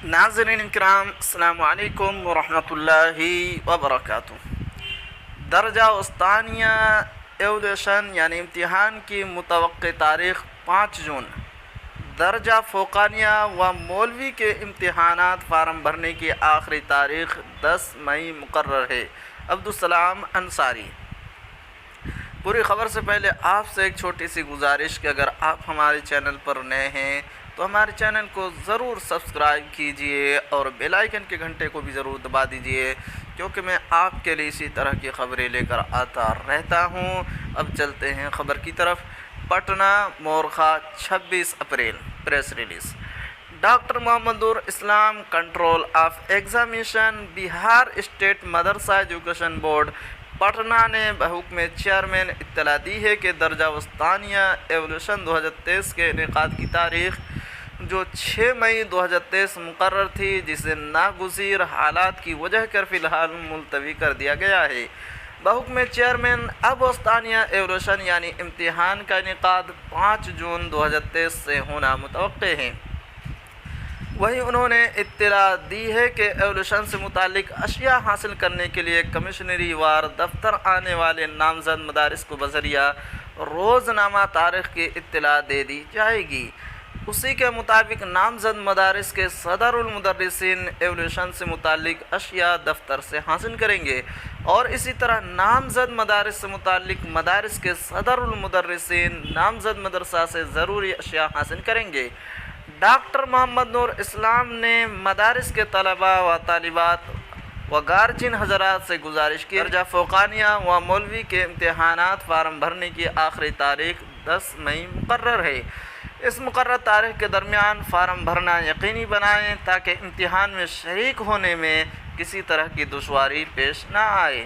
ناظرین کرام، السلام علیکم ورحمۃ اللہ وبرکاتہ۔ درجہ وسطانیہ ایولیشن یعنی امتحان کی متوقع تاریخ 5 جون۔ درجہ فوقانیہ و مولوی کے امتحانات فارم بھرنے کی آخری تاریخ 10 مئی مقرر ہے۔ عبدالسلام انصاری۔ پوری خبر سے پہلے آپ سے ایک چھوٹی سی گزارش کہ اگر آپ ہمارے چینل پر نئے ہیں تو ہمارے چینل کو ضرور سبسکرائب کیجئے اور بیل آئیکن کے گھنٹے کو بھی ضرور دبا دیجئے، کیونکہ میں آپ کے لیے اسی طرح کی خبریں لے کر آتا رہتا ہوں۔ اب چلتے ہیں خبر کی طرف۔ پٹنہ مورخہ 26 April. Press release. Doctor Muhammad Noor Islam, control of examination, Bihar state Madrasa education board Patna نے بحکم چیئرمین اطلاع دی ہے کہ درجہ وسطانیہ ایولیشن 2023 کے انعقاد کی تاریخ جو 6 مئی 2023 مقرر تھی، جسے ناگزیر حالات کی وجہ کر فی الحال ملتوی کر دیا گیا ہے۔ بحکم چیئرمین اب وسطانیہ ایولیشن یعنی امتحان کا انعقاد 5 جون 2023 سے ہونا متوقع ہے۔ وہیں انہوں نے اطلاع دی ہے کہ ایولیشن سے متعلق اشیاء حاصل کرنے کے لیے کمشنری وار دفتر آنے والے نامزد مدارس کو بذریعہ روزنامہ تاریخ کی اطلاع دے دی جائے گی۔ اسی کے مطابق نامزد مدارس کے صدر المدرسین ایولیشن سے متعلق اشیاء دفتر سے حاصل کریں گے، اور اسی طرح نامزد مدارس سے متعلق مدارس کے صدر المدرسین نامزد مدرسہ سے ضروری اشیاء حاصل کریں گے۔ ڈاکٹر محمد نور اسلام نے مدارس کے طلباء و طالبات و گارجین حضرات سے گزارش کی درجہ فوقانیہ و مولوی کے امتحانات فارم بھرنے کی آخری تاریخ 10 مئی مقرر ہے۔ اس مقررہ تاریخ کے درمیان فارم بھرنا یقینی بنائیں تاکہ امتحان میں شریک ہونے میں کسی طرح کی دشواری پیش نہ آئے۔